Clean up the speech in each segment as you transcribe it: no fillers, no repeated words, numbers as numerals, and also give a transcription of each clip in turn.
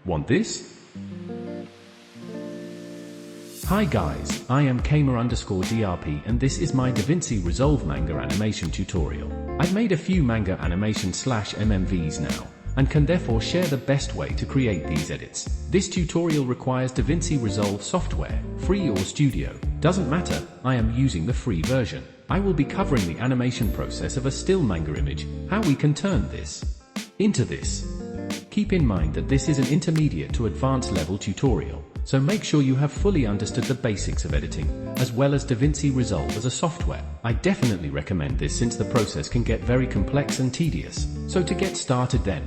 Want this? Hi guys, I am Kamer_DRP and this is my Davinci Resolve manga animation tutorial. I've made a few manga animation/MMVs now, and can therefore share the best way to create these edits. This tutorial requires Davinci Resolve software, free or studio, doesn't matter, I am using the free version. I will be covering the animation process of a still manga image, how we can turn this into this. Keep in mind that this is an intermediate to advanced level tutorial, so make sure you have fully understood the basics of editing, as well as Davinci Resolve as a software. I definitely recommend this since the process can get very complex and tedious. So to get started then,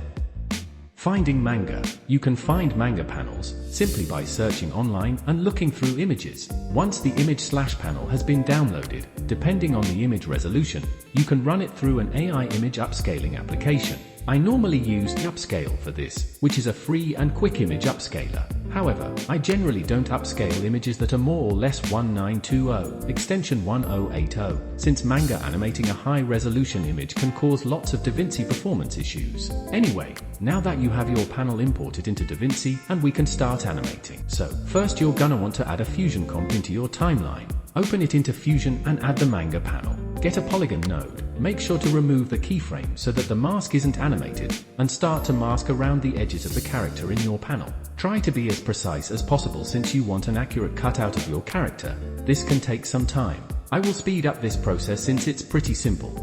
finding manga. You can find manga panels simply by searching online and looking through images. Once the image/panel has been downloaded, depending on the image resolution, you can run it through an AI image upscaling application. I normally use Upscale for this, which is a free and quick image upscaler. However, I generally don't upscale images that are more or less 1920, extension 1080, since manga animating a high-resolution image can cause lots of Davinci performance issues. Anyway, now that you have your panel imported into Davinci, and we can start animating. So, first you're gonna want to add a Fusion comp into your timeline. Open it into Fusion and add the manga panel. Get a polygon node. Make sure to remove the keyframe so that the mask isn't animated, and start to mask around the edges of the character in your panel. Try to be as precise as possible since you want an accurate cutout of your character. This can take some time. I will speed up this process since it's pretty simple.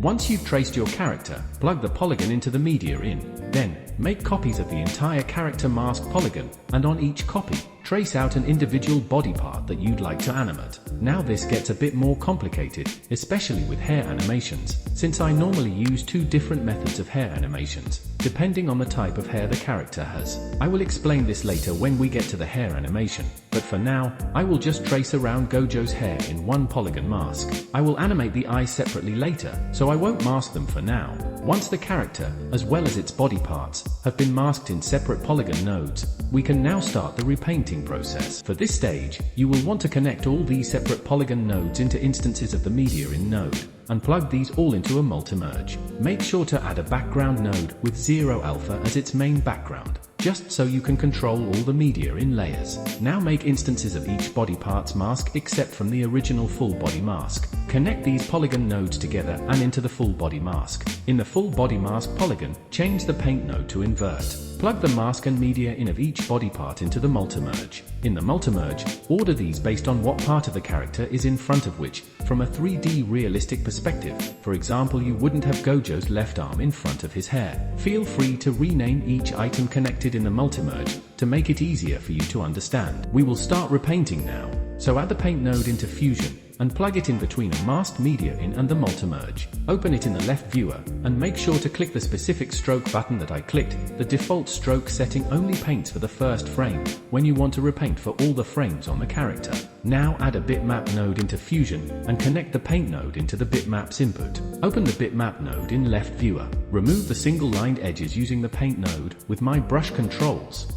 Once you've traced your character, plug the polygon into the media in. Then, make copies of the entire character mask polygon, and on each copy, trace out an individual body part that you'd like to animate. Now this gets a bit more complicated, especially with hair animations, since I normally use two different methods of hair animations, depending on the type of hair the character has. I will explain this later when we get to the hair animation, but for now, I will just trace around Gojo's hair in one polygon mask. I will animate the eyes separately later, so I won't mask them for now. Once the character, as well as its body parts, have been masked in separate polygon nodes, we can now start the repainting process. For this stage, you will want to connect all these separate polygon nodes into instances of the media in node, and plug these all into a multi-merge. Make sure to add a background node with 0 alpha as its main background, just so you can control all the media in layers. Now make instances of each body part's mask except from the original full body mask. Connect these polygon nodes together and into the full body mask. In the full body mask polygon, change the paint node to invert. Plug the mask and media in of each body part into the multi-merge. In the multi-merge, order these based on what part of the character is in front of which, from a 3D realistic perspective. For example, you wouldn't have Gojo's left arm in front of his hair. Feel free to rename each item connected in the multi-merge to make it easier for you to understand. We will start repainting now, so add the paint node into Fusion, and plug it in between a masked media in and the multi-merge. Open it in the left viewer, and make sure to click the specific stroke button that I clicked. The default stroke setting only paints for the first frame, when you want to repaint for all the frames on the character. Now add a bitmap node into Fusion, and connect the paint node into the bitmap's input. Open the bitmap node in left viewer. Remove the single-lined edges using the paint node with my brush controls.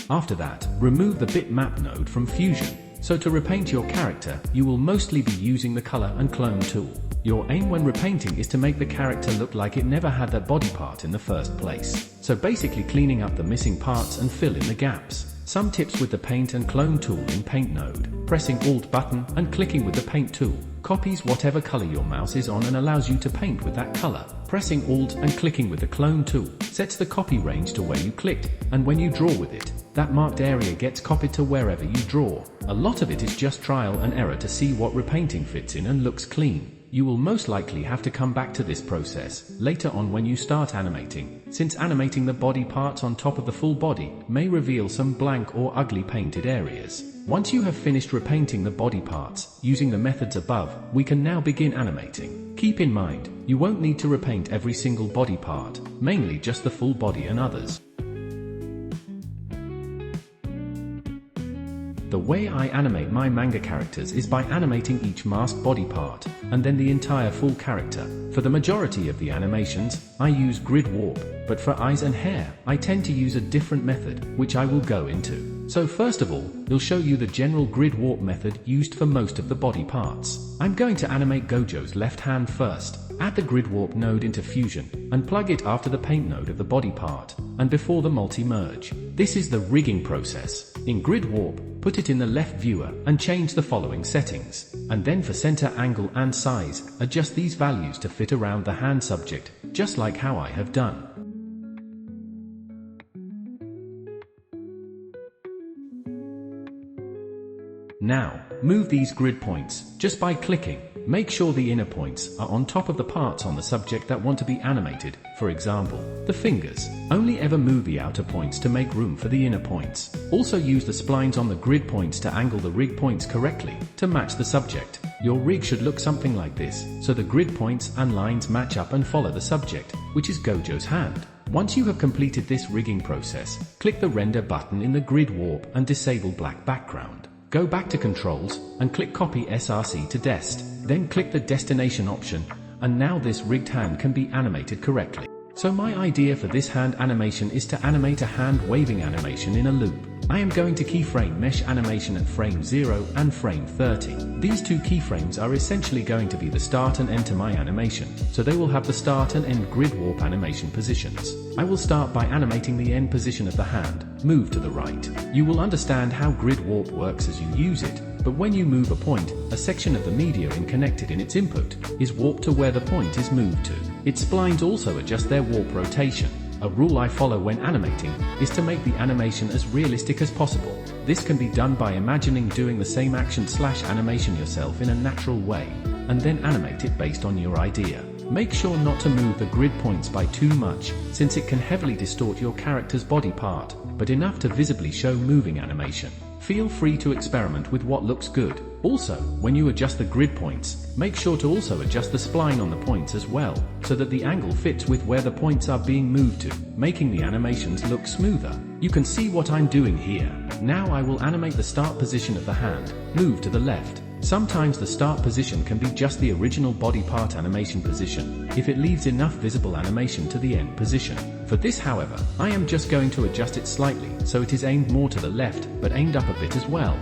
After that, remove the bitmap node from Fusion. So to repaint your character, you will mostly be using the color and clone tool. Your aim when repainting is to make the character look like it never had that body part in the first place. So basically cleaning up the missing parts and fill in the gaps. Some tips with the paint and clone tool in paint node. Pressing Alt button and clicking with the paint tool copies whatever color your mouse is on and allows you to paint with that color. Pressing Alt and clicking with the clone tool sets the copy range to where you clicked, and when you draw with it, that marked area gets copied to wherever you draw. A lot of it is just trial and error to see what repainting fits in and looks clean. You will most likely have to come back to this process later on when you start animating, since animating the body parts on top of the full body may reveal some blank or ugly painted areas. Once you have finished repainting the body parts using the methods above, we can now begin animating. Keep in mind, you won't need to repaint every single body part, mainly just the full body and others. The way I animate my manga characters is by animating each masked body part, and then the entire full character. For the majority of the animations, I use grid warp, but for eyes and hair, I tend to use a different method, which I will go into. So first of all, it'll show you the general grid warp method used for most of the body parts. I'm going to animate Gojo's left hand first. Add the grid warp node into Fusion, and plug it after the paint node of the body part, and before the multi-merge. This is the rigging process. In grid warp, put it in the left viewer and change the following settings. And then for center angle and size, adjust these values to fit around the hand subject, just like how I have done. Now, move these grid points, just by clicking. Make sure the inner points are on top of the parts on the subject that want to be animated, for example, the fingers. Only ever move the outer points to make room for the inner points. Also use the splines on the grid points to angle the rig points correctly, to match the subject. Your rig should look something like this, so the grid points and lines match up and follow the subject, which is Gojo's hand. Once you have completed this rigging process, click the render button in the grid warp and disable black background. Go back to Controls, and click Copy SRC to Dest. Then click the Destination option, and now this rigged hand can be animated correctly. So my idea for this hand animation is to animate a hand waving animation in a loop. I am going to keyframe mesh animation at frame 0 and frame 30. These two keyframes are essentially going to be the start and end to my animation, so they will have the start and end grid warp animation positions. I will start by animating the end position of the hand, move to the right. You will understand how grid warp works as you use it, but when you move a point, a section of the media connected in its input is warped to where the point is moved to. Its splines also adjust their warp rotation. A rule I follow when animating is to make the animation as realistic as possible. This can be done by imagining doing the same action/animation yourself in a natural way, and then animate it based on your idea. Make sure not to move the grid points by too much, since it can heavily distort your character's body part, but enough to visibly show moving animation. Feel free to experiment with what looks good. Also, when you adjust the grid points, make sure to also adjust the spline on the points as well, so that the angle fits with where the points are being moved to, making the animations look smoother. You can see what I'm doing here. Now I will animate the start position of the hand, move to the left. Sometimes the start position can be just the original body part animation position, if it leaves enough visible animation to the end position. For this, however, I am just going to adjust it slightly, so it is aimed more to the left, but aimed up a bit as well.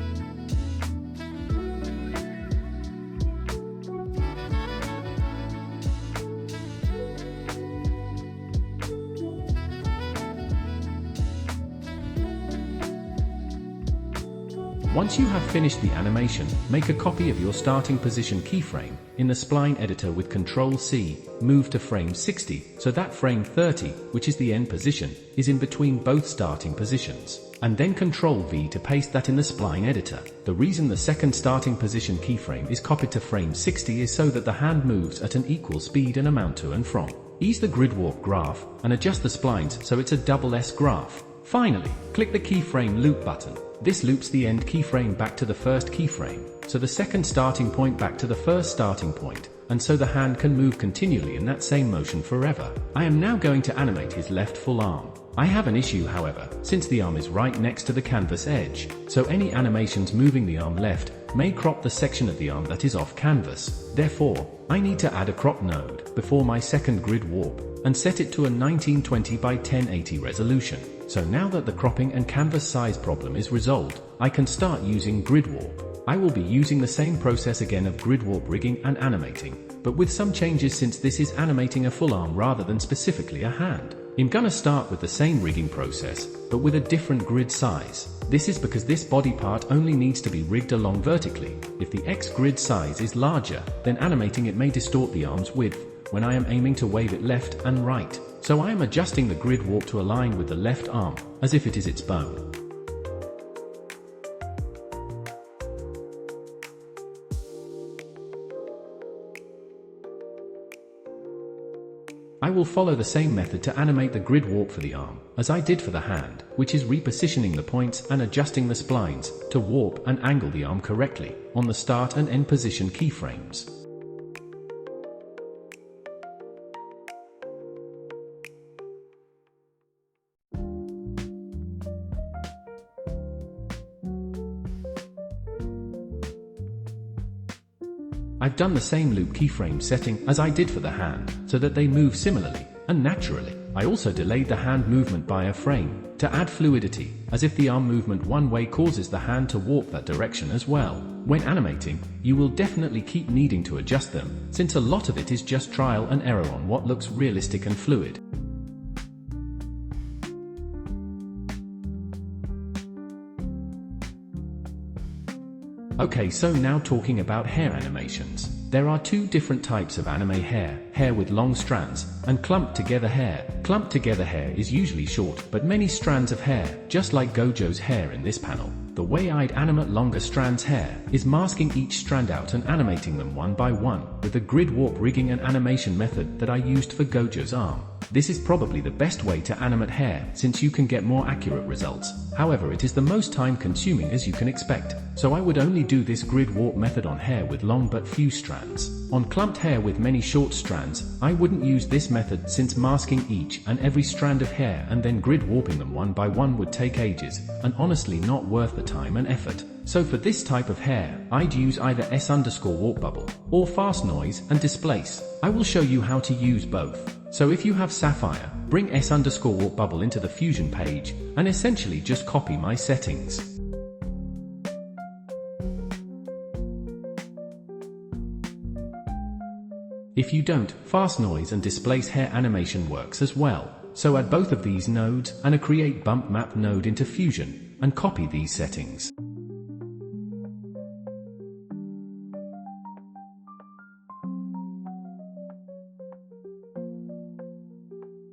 Once you have finished the animation, make a copy of your starting position keyframe in the spline editor with Ctrl+C, move to frame 60, so that frame 30, which is the end position, is in between both starting positions. And then Ctrl+V to paste that in the spline editor. The reason the second starting position keyframe is copied to frame 60 is so that the hand moves at an equal speed and amount to and from. Ease the grid warp graph, and adjust the splines so it's a double S graph. Finally, click the keyframe loop button. This loops the end keyframe back to the first keyframe, so the second starting point back to the first starting point, and so the hand can move continually in that same motion forever. I am now going to animate his left full arm. I have an issue, however, since the arm is right next to the canvas edge, so any animations moving the arm left may crop the section of the arm that is off canvas. Therefore, I need to add a crop node before my second grid warp, and set it to a 1920 by 1080 resolution. So now that the cropping and canvas size problem is resolved, I can start using grid warp. I will be using the same process again of grid warp rigging and animating, but with some changes since this is animating a full arm rather than specifically a hand. I'm gonna start with the same rigging process, but with a different grid size. This is because this body part only needs to be rigged along vertically. If the X grid size is larger, then animating it may distort the arm's width when I am aiming to wave it left and right. So I am adjusting the grid warp to align with the left arm, as if it is its bone. I will follow the same method to animate the grid warp for the arm, as I did for the hand, which is repositioning the points and adjusting the splines to warp and angle the arm correctly on the start and end position keyframes. I've done the same loop keyframe setting as I did for the hand, so that they move similarly and naturally. I also delayed the hand movement by a frame, to add fluidity, as if the arm movement one way causes the hand to warp that direction as well. When animating, you will definitely keep needing to adjust them, since a lot of it is just trial and error on what looks realistic and fluid. Okay, so now talking about hair animations. There are two different types of anime hair, hair with long strands, and clumped together hair. Clumped together hair is usually short, but many strands of hair, just like Gojo's hair in this panel. The way I'd animate longer strands hair is masking each strand out and animating them one by one, with the grid warp rigging and animation method that I used for Gojo's arm. This is probably the best way to animate hair, since you can get more accurate results. However, it is the most time consuming as you can expect, so I would only do this grid warp method on hair with long but few strands. On clumped hair with many short strands, I wouldn't use this method, since masking each and every strand of hair and then grid warping them one by one would take ages, and honestly not worth the time and effort. So for this type of hair, I'd use either S_warp bubble, or fast noise and displace. I will show you how to use both. So if you have Sapphire, bring S_warp bubble into the Fusion page, and essentially just copy my settings. If you don't, fast noise and displace hair animation works as well. So add both of these nodes and a create bump map node into Fusion, and copy these settings.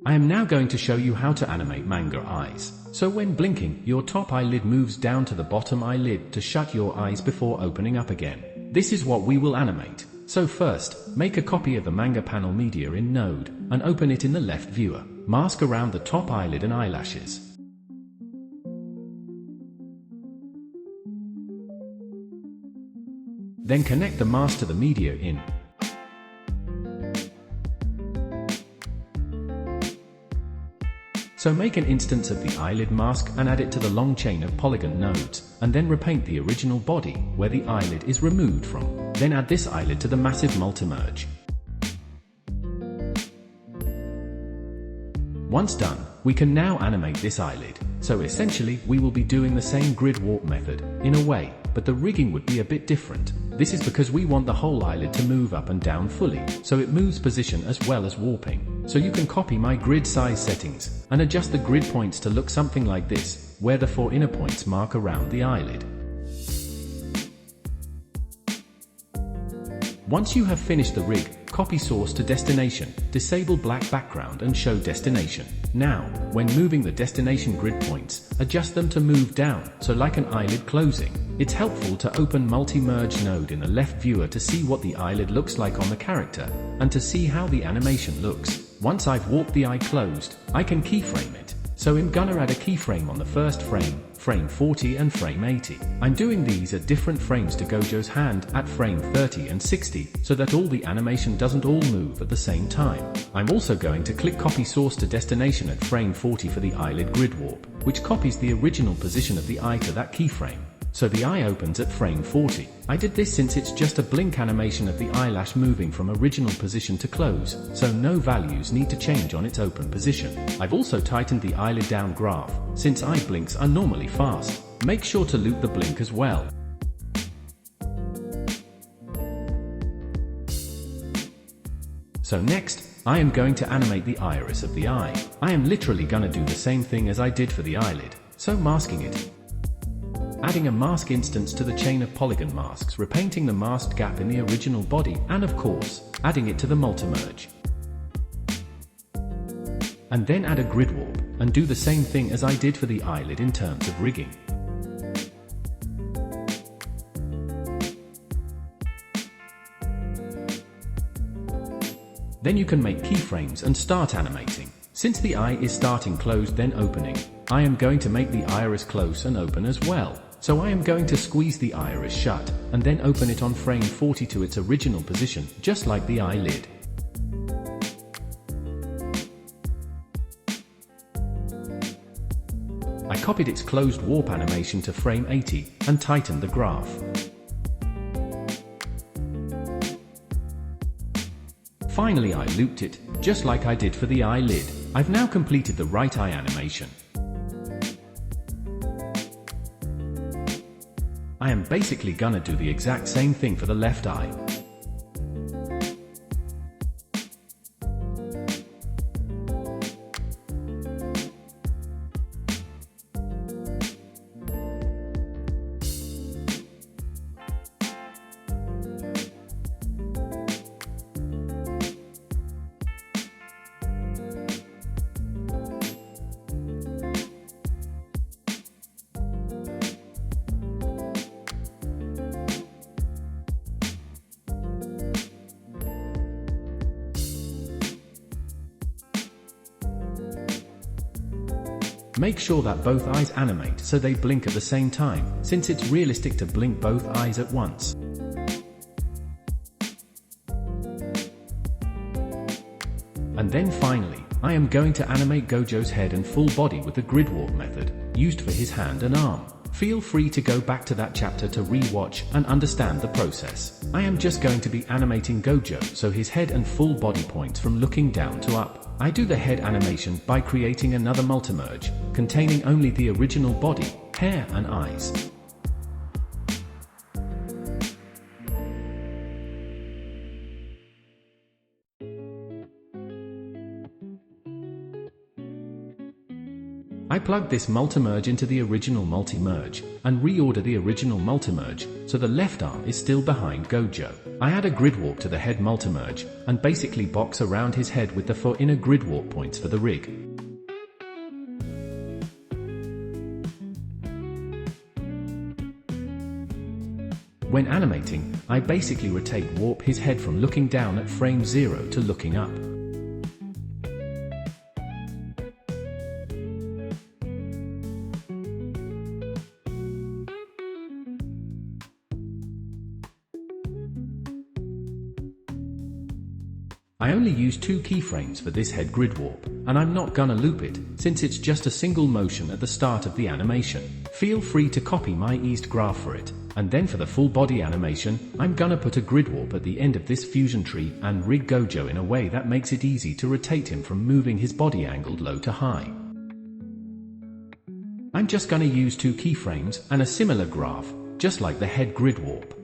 I am now going to show you how to animate manga eyes. So when blinking, your top eyelid moves down to the bottom eyelid to shut your eyes before opening up again. This is what we will animate. So first, make a copy of the manga panel media in Node, and open it in the left viewer. Mask around the top eyelid and eyelashes. Then connect the mask to the media in. So make an instance of the eyelid mask and add it to the long chain of polygon nodes, and then repaint the original body, where the eyelid is removed from. Then add this eyelid to the massive multi-merge. Once done, we can now animate this eyelid. So essentially, we will be doing the same grid warp method, in a way, but the rigging would be a bit different. This is because we want the whole eyelid to move up and down fully, so it moves position as well as warping. So you can copy my grid size settings, and adjust the grid points to look something like this, where the 4 inner points mark around the eyelid. Once you have finished the rig, copy source to destination, disable black background and show destination. Now, when moving the destination grid points, adjust them to move down, so like an eyelid closing. It's helpful to open multi-merge node in the left viewer to see what the eyelid looks like on the character, and to see how the animation looks. Once I've warped the eye closed, I can keyframe it. So I'm gonna add a keyframe on the first frame, frame 40 and frame 80. I'm doing these at different frames to Gojo's hand at frame 30 and 60, so that all the animation doesn't all move at the same time. I'm also going to click copy source to destination at frame 40 for the eyelid grid warp, which copies the original position of the eye to that keyframe. So the eye opens at frame 40. I did this since it's just a blink animation of the eyelash moving from original position to close, so no values need to change on its open position. I've also tightened the eyelid down graph, since eye blinks are normally fast. Make sure to loop the blink as well. So next, I am going to animate the iris of the eye. I am literally gonna do the same thing as I did for the eyelid, so masking it. Adding a mask instance to the chain of polygon masks, repainting the masked gap in the original body, and of course, adding it to the multi-merge. And then add a grid warp, and do the same thing as I did for the eyelid in terms of rigging. Then you can make keyframes and start animating. Since the eye is starting closed then opening, I am going to make the iris close and open as well. So I am going to squeeze the iris shut, and then open it on frame 40 to its original position, just like the eyelid. I copied its closed warp animation to frame 80, and tightened the graph. Finally I looped it, just like I did for the eyelid. I've now completed the right eye animation. I am basically gonna do the exact same thing for the left eye. Make sure that both eyes animate so they blink at the same time, since it's realistic to blink both eyes at once. And then finally, I am going to animate Gojo's head and full body with the grid warp method, used for his hand and arm. Feel free to go back to that chapter to re-watch and understand the process. I am just going to be animating Gojo so his head and full body points from looking down to up. I do the head animation by creating another multimerge, containing only the original body, hair and eyes. I plug this multimerge into the original multimerge, and reorder the original multimerge, so the left arm is still behind Gojo. I add a grid warp to the head multimerge, and basically box around his head with the 4 inner grid warp points for the rig. When animating, I basically rotate warp his head from looking down at frame 0 to looking up. I only use 2 keyframes for this head grid warp, and I'm not gonna loop it, since it's just a single motion at the start of the animation. Feel free to copy my eased graph for it, and then for the full body animation, I'm gonna put a grid warp at the end of this fusion tree and rig Gojo in a way that makes it easy to rotate him from moving his body angled low to high. I'm just gonna use 2 keyframes and a similar graph, just like the head grid warp.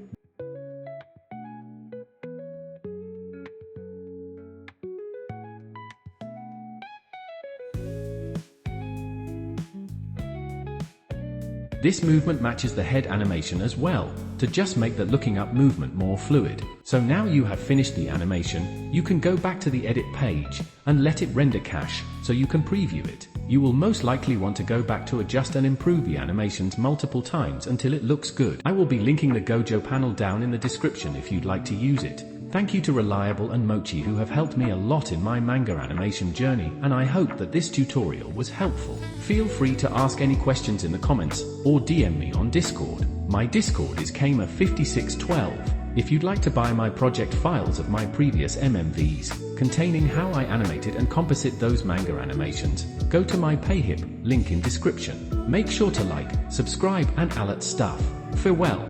This movement matches the head animation as well, to just make the looking up movement more fluid. So now you have finished the animation, you can go back to the edit page, and let it render cache, so you can preview it. You will most likely want to go back to adjust and improve the animations multiple times until it looks good. I will be linking the Gojo panel down in the description if you'd like to use it. Thank you to Reliable and Mochi who have helped me a lot in my manga animation journey, and I hope that this tutorial was helpful. Feel free to ask any questions in the comments, or DM me on Discord. My Discord is Kamer5612. If you'd like to buy my project files of my previous MMVs, containing how I animated and composite those manga animations, go to my Payhip, link in description. Make sure to like, subscribe and alert stuff. Farewell.